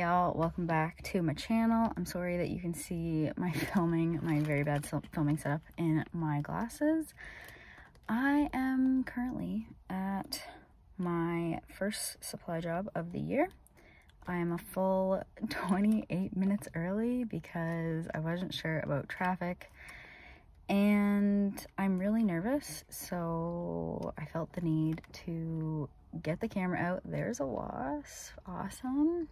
Hey y'all, welcome back to my channel. I'm sorry that you can see my very bad filming setup in my glasses. I am currently at my first supply job of the year. I am a full 28 minutes early because I wasn't sure about traffic and I'm really nervous, so I felt the need to get the camera out. There's a wasp. Awesome.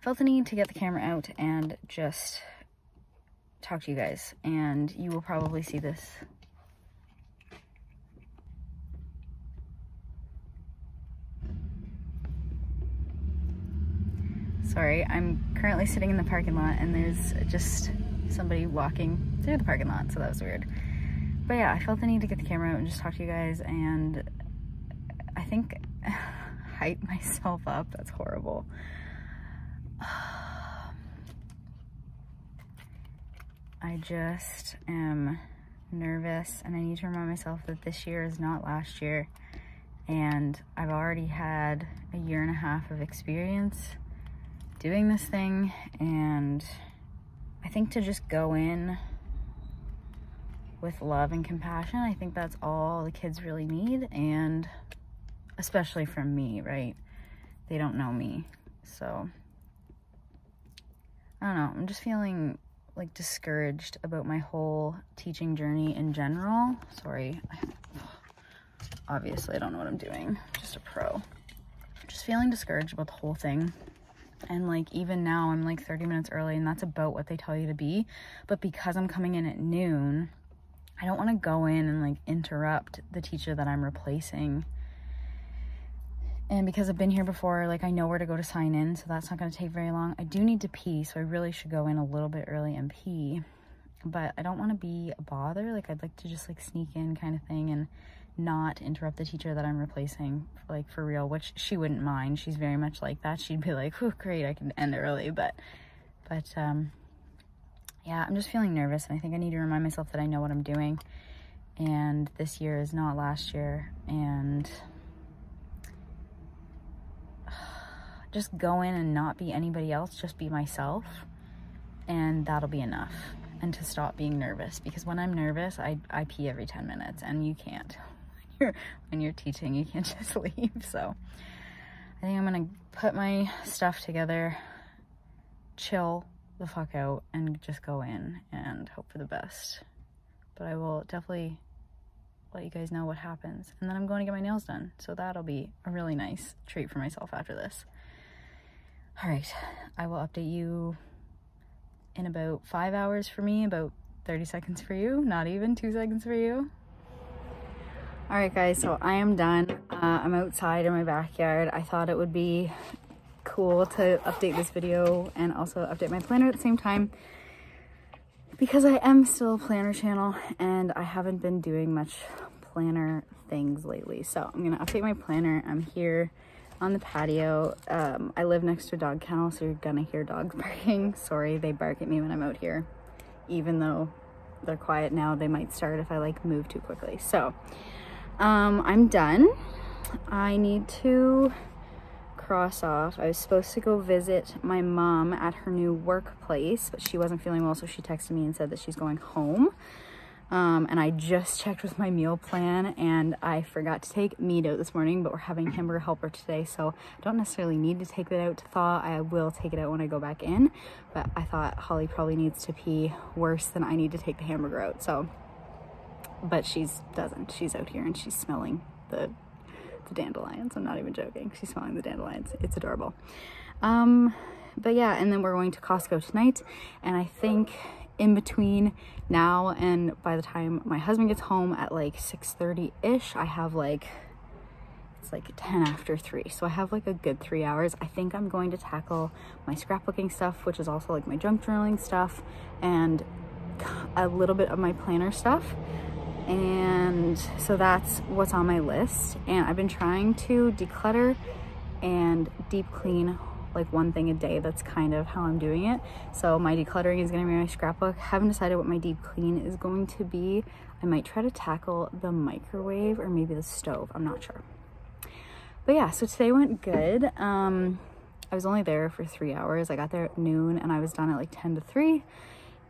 Felt the need to get the camera out and just talk to you guys, and you will probably see this. Sorry, I'm currently sitting in the parking lot and there's just somebody walking through the parking lot, so that was weird. But yeah, I felt the need to get the camera out and just talk to you guys, and I think hype myself up. That's horrible. I just am nervous and I need to remind myself that this year is not last year, and I've already had a year and a half of experience doing this thing, and I think to just go in with love and compassion, I think that's all the kids really need, and especially from me, right? They don't know me, so I don't know. I'm just feeling like discouraged about my whole teaching journey in general. Sorry, obviously I don't know what I'm doing. I'm just a pro. Just feeling discouraged about the whole thing. And like even now I'm like 30 minutes early, and that's about what they tell you to be. But because I'm coming in at noon, I don't want to go in and like interrupt the teacher that I'm replacing. And because I've been here before, like I know where to go to sign in, so that's not going to take very long. I do need to pee, so I really should go in a little bit early and pee. But I don't want to be a bother. Like I'd like to just like sneak in kind of thing and not interrupt the teacher that I'm replacing, like for real, which she wouldn't mind. She's very much like that. She'd be like, oh great, I can end early. But yeah, I'm just feeling nervous, and I think I need to remind myself that I know what I'm doing. And this year is not last year, and just go in and not be anybody else, just be myself, and that'll be enough. And to stop being nervous, because when I'm nervous, I pee every 10 minutes, and you can't. When you're teaching, you can't just leave. So I think I'm gonna put my stuff together, chill the fuck out, and just go in and hope for the best. But I will definitely let you guys know what happens. And then I'm going to get my nails done, so that'll be a really nice treat for myself after this. All right, I will update you in about 5 hours for me, about 30 seconds for you, not even 2 seconds for you. All right guys, so I am done. I'm outside in my backyard. I thought it would be cool to update this video and also update my planner at the same time, because I am still a planner channel and I haven't been doing much planner things lately. So I'm gonna update my planner. I'm here on the patio. I live next to a dog kennel, so you're gonna hear dogs barking. Sorry, they bark at me when I'm out here. Even though they're quiet now, they might start if I like move too quickly. So I'm done. I need to cross off. I was supposed to go visit my mom at her new workplace, but she wasn't feeling well, so she texted me and said that she's going home. And I just checked with my meal plan, and I forgot to take meat out this morning, but we're having hamburger helper today, so I don't necessarily need to take it out to thaw. I will take it out when I go back in, but I thought Holly probably needs to pee worse than I need to take the hamburger out. So, but she doesn't. She's out here and she's smelling the dandelions. I'm not even joking. She's smelling the dandelions. It's adorable. But yeah, and then we're going to Costco tonight, and I think in between now and by the time my husband gets home at like 6:30-ish, I have like, it's like 10 after 3, so I have like a good 3 hours. I think I'm going to tackle my scrapbooking stuff, which is also like my junk journaling stuff, and a little bit of my planner stuff. And so that's what's on my list, and I've been trying to declutter and deep clean like one thing a day. That's kind of how I'm doing it. So my decluttering is going to be my scrapbook. Haven't decided what my deep clean is going to be. I might try to tackle the microwave or maybe the stove. I'm not sure. But yeah, so today went good. I I was only there for 3 hours. I got there at noon and I was done at like 10 to 3.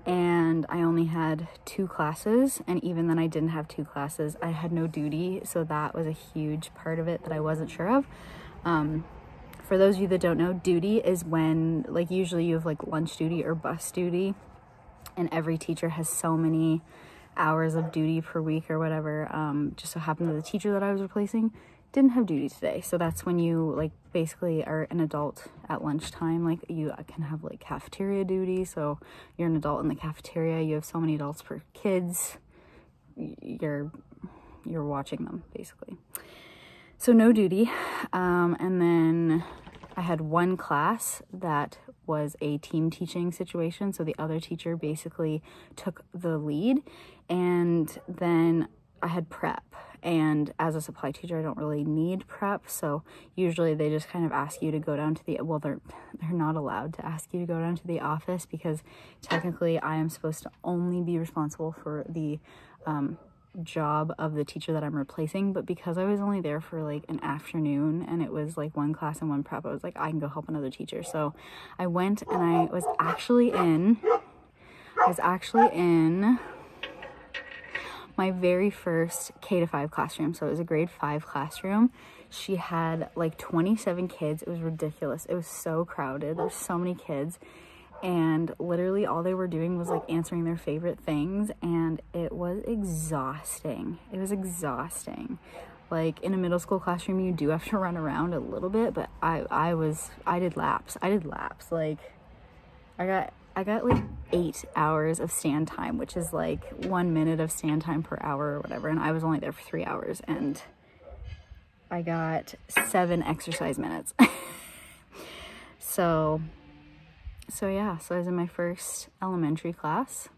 And I only had 2 classes, and even then I didn't have 2 classes. I had no duty, so that was a huge part of it that I wasn't sure of. For those of you that don't know, duty is when, like, usually you have like lunch duty or bus duty, and every teacher has so many hours of duty per week or whatever. Just so happened that the teacher that I was replacing didn't have duty today, so that's when you like basically are an adult at lunchtime. Like, you can have like cafeteria duty, so you're an adult in the cafeteria, you have so many adults per kids, you're watching them basically. So no duty. And then I had 1 class that was a team teaching situation, so the other teacher basically took the lead, and then I had prep. And as a supply teacher, I don't really need prep, so usually they just kind of ask you to go down to the, well, they're not allowed to ask you to go down to the office, because technically I am supposed to only be responsible for the job of the teacher that I'm replacing. But because I was only there for like an afternoon and it was like 1 class and 1 prep, I was like, I can go help another teacher. So I went, and I was actually in my very first K-5 classroom. So it was a grade 5 classroom. She had like 27 kids. It was ridiculous. It was so crowded. There's so many kids. And literally all they were doing was like answering their favorite things. And it was exhausting. It was exhausting. Like, in a middle school classroom, you do have to run around a little bit, but I did laps. Like, I got like 8 hours of stand time, which is like 1 minute of stand time per hour or whatever. And I was only there for 3 hours, and I got 7 exercise minutes. So yeah, so I was in my first elementary class.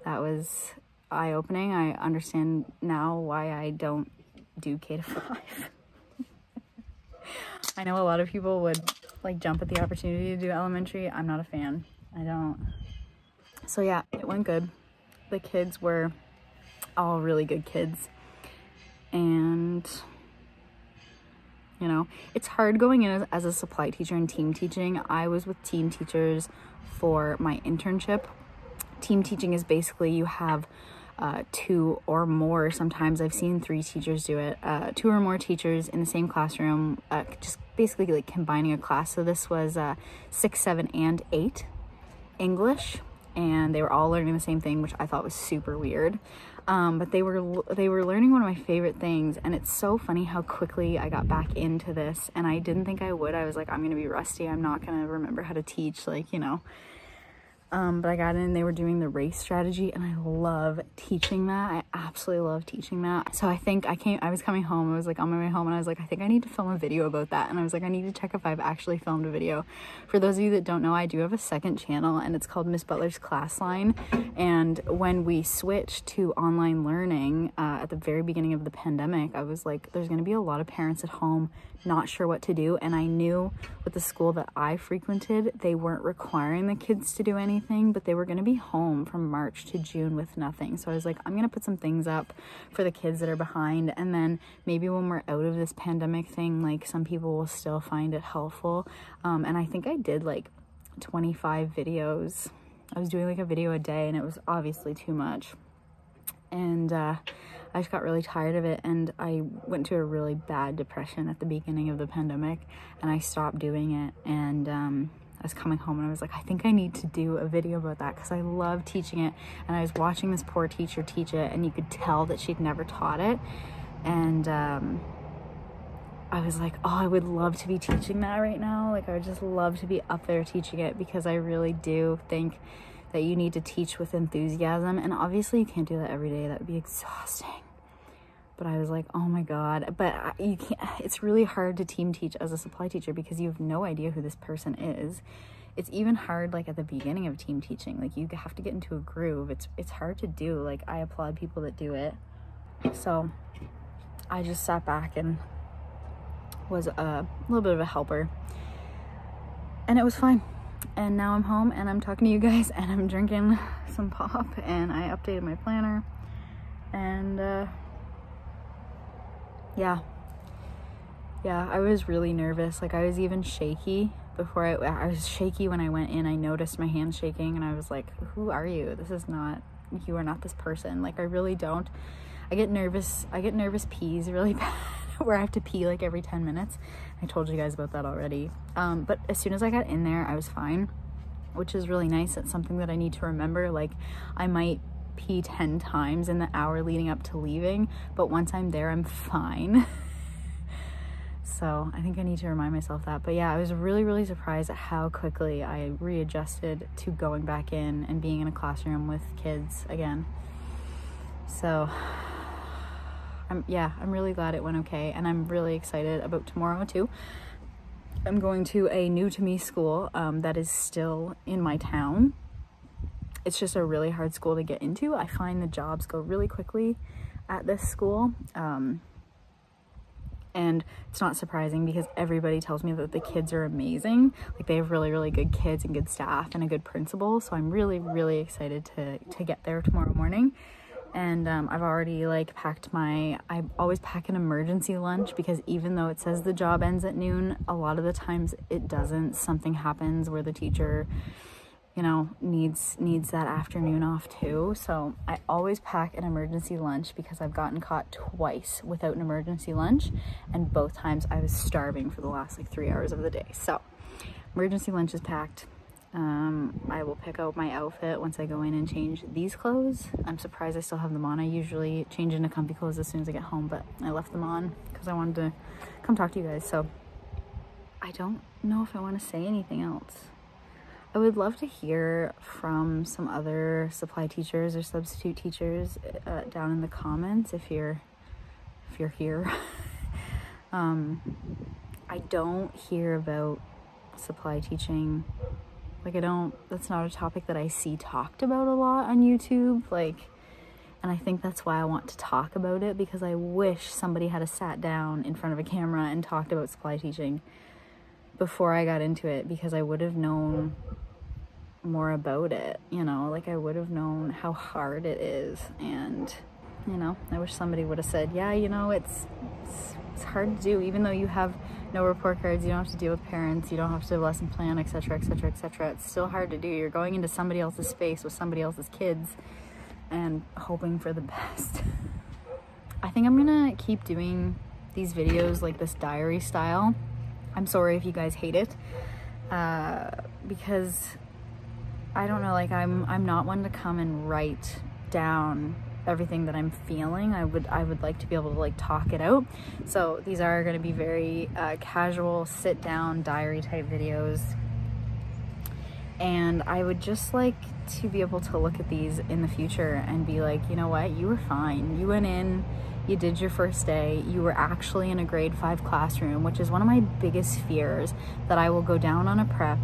That was eye-opening. I understand now why I don't do K-5. I know a lot of people would like jump at the opportunity to do elementary. I'm not a fan. I don't. So yeah, it went good. The kids were all really good kids. And you know, it's hard going in as a supply teacher and team teaching. I was with team teachers for my internship. Team teaching is basically you have 2 or more, sometimes I've seen 3 teachers do it, 2 or more teachers in the same classroom, just basically like combining a class. So this was 6, 7, and 8 English, and they were all learning the same thing, which I thought was super weird. But they were learning one of my favorite things, and it's so funny how quickly I got back into this, and I didn't think I would. I was like, I'm gonna be rusty, I'm not gonna remember how to teach, like, you know. But I got in, they were doing the race strategy, and I love teaching that. I absolutely love teaching that. So I was coming home, I was like on my way home, and I was like, I think I need to film a video about that. And I was like, I need to check if I've actually filmed a video. For those of you that don't know, I do have a second channel, and it's called Miss Butler's Class Line. And when we switched to online learning at the very beginning of the pandemic, I was like, there's gonna be a lot of parents at home not sure what to do. And I knew with the school that I frequented, they weren't requiring the kids to do anything, but they were going to be home from March to June with nothing. So I was like, I'm going to put some things up for the kids that are behind, and then maybe when we're out of this pandemic thing, like, some people will still find it helpful. And I think I did like 25 videos. I was doing like a video a day, and it was obviously too much. And I just got really tired of it, and I went to a really bad depression at the beginning of the pandemic, and I stopped doing it. And I was coming home, and I was like, I think I need to do a video about that, because I love teaching it. And I was watching this poor teacher teach it, and you could tell that she'd never taught it. And I was like, oh, I would love to be teaching that right now. Like, I would just love to be up there teaching it, because I really do think that you need to teach with enthusiasm. And obviously you can't do that every day. That would be exhausting. But I was like, oh my God. But you can't, it's really hard to team teach as a supply teacher, because you have no idea who this person is. It's even hard, like, at the beginning of team teaching. Like, you have to get into a groove. It's hard to do. Like, I applaud people that do it. So I just sat back and was a little bit of a helper. And it was fine. And now I'm home, and I'm talking to you guys, and I'm drinking some pop, and I updated my planner. And yeah, Yeah, I was really nervous. Like, I was even shaky before I was shaky when I went in. I noticed my hands shaking and I was like, who are you? You are not this person. Like, I really don't. I get nervous pees really bad where I have to pee like every 10 minutes. I told you guys about that already. But as soon as I got in there, I was fine, which is really nice. It's something that I need to remember. Like, I might pee 10 times in the hour leading up to leaving, but once I'm there, I'm fine. So I think I need to remind myself that. But yeah, I was really, really surprised at how quickly I readjusted to going back in and being in a classroom with kids again. So I'm really glad it went okay, and I'm really excited about tomorrow too. I'm going to a new to me school that is still in my town. It's just a really hard school to get into. I find the jobs go really quickly at this school. And it's not surprising because everybody tells me that the kids are amazing. Like, they have really, really good kids and good staff and a good principal. So I'm really, really excited to get there tomorrow morning. And I've already like packed I always pack an emergency lunch, because even though it says the job ends at noon, a lot of the times it doesn't. Something happens where the teacher, you know, needs that afternoon off too. So I always pack an emergency lunch, because I've gotten caught twice without an emergency lunch, and both times I was starving for the last like 3 hours of the day. So emergency lunch is packed. I will pick out my outfit once I go in and change these clothes. I'm surprised I still have them on. I usually change into comfy clothes as soon as I get home, but I left them on because I wanted to come talk to you guys. So I don't know if I want to say anything else. I would love to hear from some other supply teachers or substitute teachers down in the comments if you're here. I don't hear about supply teaching. Like, that's not a topic that I see talked about a lot on YouTube. Like, and I think that's why I want to talk about it, because I wish somebody had sat down in front of a camera and talked about supply teaching before I got into it, because I would have known more about it, you know. Like, I would have known how hard it is. And, you know, I wish somebody would have said, yeah, you know, it's hard to do. Even though you have no report cards, you don't have to deal with parents, you don't have to lesson plan, etc, etc, etc, it's still hard to do. You're going into somebody else's space with somebody else's kids and hoping for the best. I think I'm gonna keep doing these videos like this diary style. I'm sorry if you guys hate it, because I don't know, like, I'm not one to come and write down everything that I'm feeling. I would like to be able to like talk it out. So these are going to be very casual sit down diary type videos, and I would just like to be able to look at these in the future and be like, you know what, you were fine. You went in, you did your first day, you were actually in a grade 5 classroom, which is one of my biggest fears, that I will go down on a prep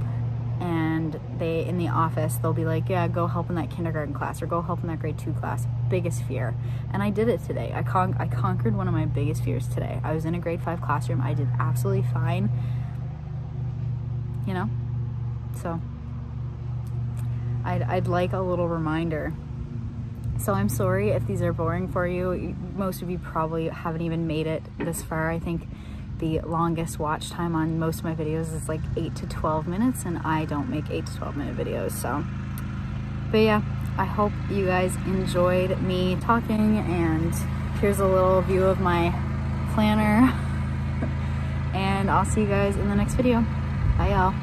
and in the office, they'll be like, yeah, go help in that kindergarten class or go help in that grade 2 class. Biggest fear. And I did it today. I conquered one of my biggest fears today. I was in a grade 5 classroom. I did absolutely fine, you know? So I'd like a little reminder. So I'm sorry if these are boring for you. Most of you probably haven't even made it this far. I think the longest watch time on most of my videos is like 8 to 12 minutes, and I don't make 8 to 12 minute videos. So, but yeah, I hope you guys enjoyed me talking, and here's a little view of my planner, and I'll see you guys in the next video. Bye y'all.